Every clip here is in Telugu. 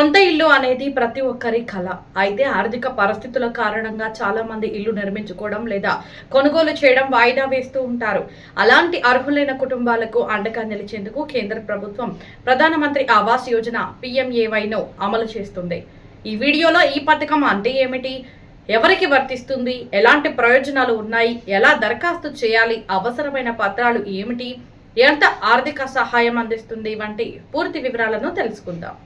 సొంత ఇల్లు అనేది ప్రతి ఒక్కరి కల. అయితే ఆర్థిక పరిస్థితుల కారణంగా చాలా మంది ఇల్లు నిర్మించుకోవడం లేదా కొనుగోలు చేయడం వాయిదా వేస్తూ ఉంటారు. అలాంటి అర్హులైన కుటుంబాలకు అండగా నిలిచేందుకు కేంద్ర ప్రభుత్వం ప్రధానమంత్రి ఆవాస్ యోజన PMAYను అమలు చేస్తుంది. ఈ వీడియోలో ఈ పథకం అంటే ఏమిటి, ఎవరికి వర్తిస్తుంది, ఎలాంటి ప్రయోజనాలు ఉన్నాయి, ఎలా దరఖాస్తు చేయాలి, అవసరమైన పత్రాలు ఏమిటి, ఎంత ఆర్థిక సహాయం అందిస్తుంది వంటి పూర్తి వివరాలను తెలుసుకుందాం.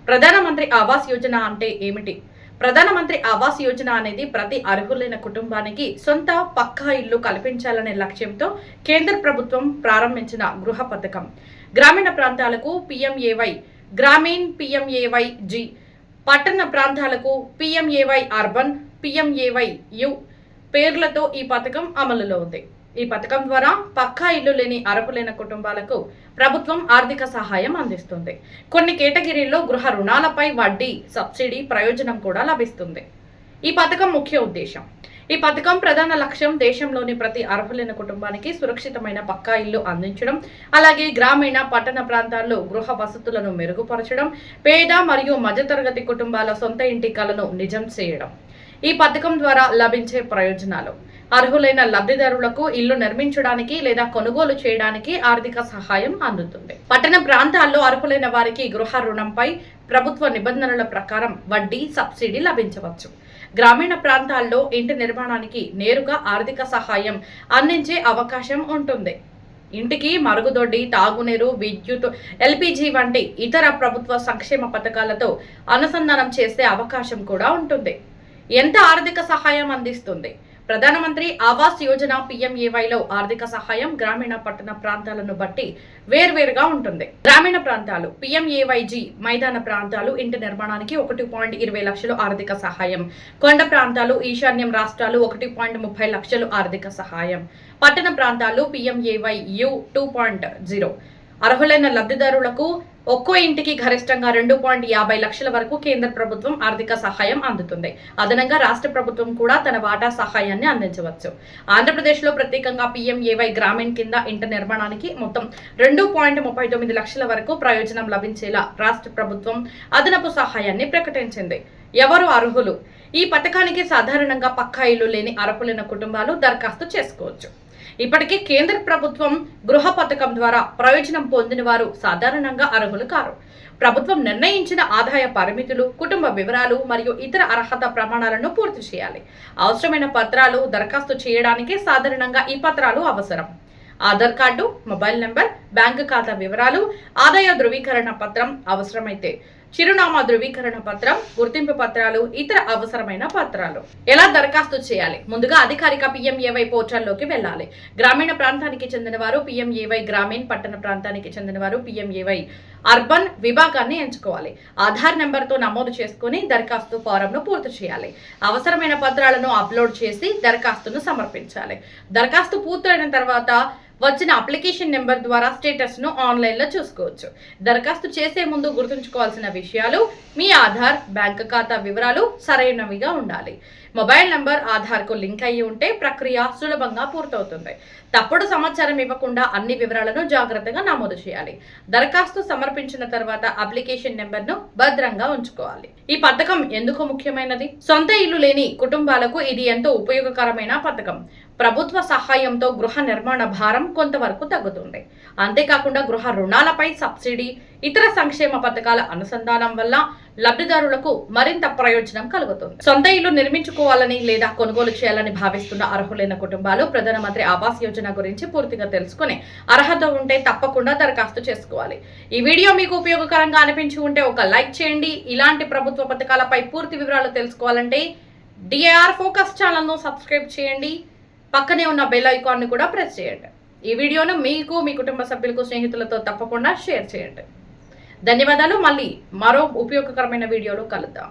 ప్రధానమంత్రి ఆవాస్ యోజన అంటే ఏమిటి? ప్రధానమంత్రి ఆవాస్ యోజన అనేది ప్రతి అర్హులైన కుటుంబానికి సొంత పక్కా ఇల్లు కల్పించాలనే లక్ష్యంతో కేంద్ర ప్రభుత్వం ప్రారంభించిన గృహ పథకం. గ్రామీణ ప్రాంతాలకు PMAY గ్రామీణ్, PMAYG పట్టణ ప్రాంతాలకు PMAY అర్బన్, PMAYU పేర్లతో ఈ పథకం అమలులో ఉంది. ఈ పథకం ద్వారా పక్కా ఇల్లు లేని అర్హులైన కుటుంబాలకు ప్రభుత్వం ఆర్థిక సహాయం అందిస్తుంది. కొన్ని కేటగిరీల్లో గృహ రుణాలపై వడ్డీ, సబ్సిడీ ప్రయోజనం కూడా లభిస్తుంది. ఈ పథకం ముఖ్య ఉద్దేశం. ఈ పథకం ప్రధాన లక్ష్యం దేశంలోని ప్రతి అర్హులైన కుటుంబానికి సురక్షితమైన పక్కా ఇల్లు అందించడం, అలాగే గ్రామీణ, పట్టణ ప్రాంతాల్లో గృహ వసతులను మెరుగుపరచడం, పేద మరియు మధ్యతరగతి కుటుంబాల సొంత ఇంటి కలను నిజం చేయడం. ఈ పథకం ద్వారా లభించే ప్రయోజనాలు: అర్హులైన లబ్ధిదారులకు ఇల్లు నిర్మించడానికి లేదా కొనుగోలు చేయడానికి ఆర్థిక సహాయం అందుతుంది. పట్టణ ప్రాంతాల్లో అర్హులైన వారికి గృహ రుణంపై ప్రభుత్వ నిబంధనల ప్రకారం వడ్డీ, సబ్సిడీ లభించవచ్చు. గ్రామీణ ప్రాంతాల్లో ఇంటి నిర్మాణానికి నేరుగా ఆర్థిక సహాయం అందించే అవకాశం ఉంటుంది. ఇంటికి మరుగుదొడ్డి, తాగునీరు, విద్యుత్, LPG వంటి ఇతర ప్రభుత్వ సంక్షేమ పథకాలతో అనుసంధానం చేసే అవకాశం కూడా ఉంటుంది. ఎంత ఆర్థిక సహాయం అందిస్తుంది? ప్రధానమంత్రి ఆవాస్ యోజన PMAYలో ఆర్థిక సహాయం గ్రామీణ, పట్టణ ప్రాంతాలను బట్టి వేర్వేరుగా ఉంటుంది. గ్రామీణ ప్రాంతాలు PMAYG మైదాన ప్రాంతాలు ఇంటి నిర్మాణానికి 1.20 లక్షలు ఆర్థిక సహాయం. కొండ ప్రాంతాలు, ఈశాన్యం రాష్ట్రాలు 1.30 లక్షలు ఆర్థిక సహాయం. పట్టణ ప్రాంతాలు PMAYU 2.0. అర్హులైన లబ్ధిదారులకు ఒక్కో ఇంటికి గరిష్టంగా 2.50 లక్షల వరకు కేంద్ర ప్రభుత్వం ఆర్థిక సహాయం అందుతుంది. అదనంగా రాష్ట్ర ప్రభుత్వం కూడా తన వాటా సహాయాన్ని అందించవచ్చు. ఆంధ్రప్రదేశ్లో ప్రత్యేకంగా PMAY గ్రామీణ్ కింద ఇంటి నిర్మాణానికి మొత్తం 2.39 లక్షల వరకు ప్రయోజనం లభించేలా రాష్ట్ర ప్రభుత్వం అదనపు సహాయాన్ని ప్రకటించింది. ఎవరు అర్హులు? ఈ పథకానికి సాధారణంగా పక్కా ఇల్లు లేని అర్హులైన కుటుంబాలు దరఖాస్తు చేసుకోవచ్చు. ఇప్పటికే కేంద్ర ప్రభుత్వం గృహ పథకం ద్వారా ప్రయోజనం పొందిన వారు సాధారణంగా అర్హులు కారు. ప్రభుత్వం నిర్ణయించిన ఆదాయ పరిమితులు, కుటుంబ వివరాలు మరియు ఇతర అర్హత ప్రమాణాలను పూర్తి చేయాలి. అవసరమైన పత్రాలు దరఖాస్తు చేయడానికి సాధారణంగా ఈ పత్రాలు అవసరం: Aadhaar card, mobile number, bank ఖాతా వివరాలు, ఆదాయ ధృవీకరణ పత్రం, అవసరమైతే చిరునామా ధృవీకరణ పత్రం, గుర్తింపు పత్రాలు, ఇతర అవసరమైన పత్రాలు. ఎలా దరఖాస్తు చేయాలి? ముందుగా అధికారిక PMAY పోర్టల్లోకి వెళ్ళాలి. గ్రామీణ ప్రాంతానికి చెందిన వారు PMAY గ్రామీణ్, పట్టణ ప్రాంతానికి చెందిన వారు PMAY అర్బన్ విభాగాన్ని ఎంచుకోవాలి. ఆధార్ నెంబర్తో నమోదు చేసుకుని దరఖాస్తు ఫారంను పూర్తి చేయాలి. అవసరమైన పత్రాలను అప్లోడ్ చేసి దరఖాస్తును సమర్పించాలి. దరఖాస్తు పూర్తయిన తర్వాత వచ్చిన అప్లికేషన్ నెంబర్ ద్వారా స్టేటస్ను ఆన్లైన్లో చూసుకోవచ్చు. దరఖాస్తు చేసే ముందు గుర్తుంచుకోవాల్సిన విషయాలు: మీ ఆధార్, బ్యాంకు ఖాతా వివరాలు సరైనవిగా ఉండాలి. మొబైల్ నంబర్ ఆధార్కు లింక్ అయ్యి ఉంటే ప్రక్రియ సులభంగా పూర్తవుతుంది. తప్పుడు సమాచారం ఇవ్వకుండా అన్ని వివరాలను జాగ్రత్తగా నమోదు చేయాలి. దరఖాస్తు సమర్పించిన తర్వాత అప్లికేషన్ నెంబర్ను భద్రంగా ఉంచుకోవాలి. ఈ పథకం ఎందుకు ముఖ్యమైనది? సొంత ఇల్లు లేని కుటుంబాలకు ఇది ఎంతో ఉపయోగకరమైన పథకం. ప్రభుత్వ సహాయంతో గృహ నిర్మాణ భారం కొంతవరకు తగ్గుతుంది. అంతేకాకుండా గృహ రుణాలపై సబ్సిడీ, ఇతర సంక్షేమ పథకాల అనుసంధానం వల్ల లబ్ధిదారులకు మరింత ప్రయోజనం కలుగుతుంది. సొంత ఇల్లు నిర్మించుకోవాలని లేదా కొనుగోలు చేయాలని భావిస్తున్న అర్హులైన కుటుంబాలు ప్రధానమంత్రి ఆవాస్ యోజన గురించి పూర్తిగా తెలుసుకుని అర్హత ఉంటే తప్పకుండా దరఖాస్తు చేసుకోవాలి. ఈ వీడియో మీకు ఉపయోగకరంగా అనిపించి ఉంటే ఒక లైక్ చేయండి. ఇలాంటి ప్రభుత్వ పథకాలపై పూర్తి వివరాలు తెలుసుకోవాలంటే DIR ఫోకస్ ఛానల్ను సబ్స్క్రైబ్ చేయండి. పక్కనే ఉన్న బెల్ ఐకాన్ ని కూడా ప్రెస్ చేయండి. ఈ వీడియోను మీకు, మీ కుటుంబ సభ్యులకు, స్నేహితులతో తప్పకుండా షేర్ చేయండి. ధన్యవాదాలు. మళ్ళీ మరో ఉపయోగకరమైన వీడియోలో కలుద్దాం.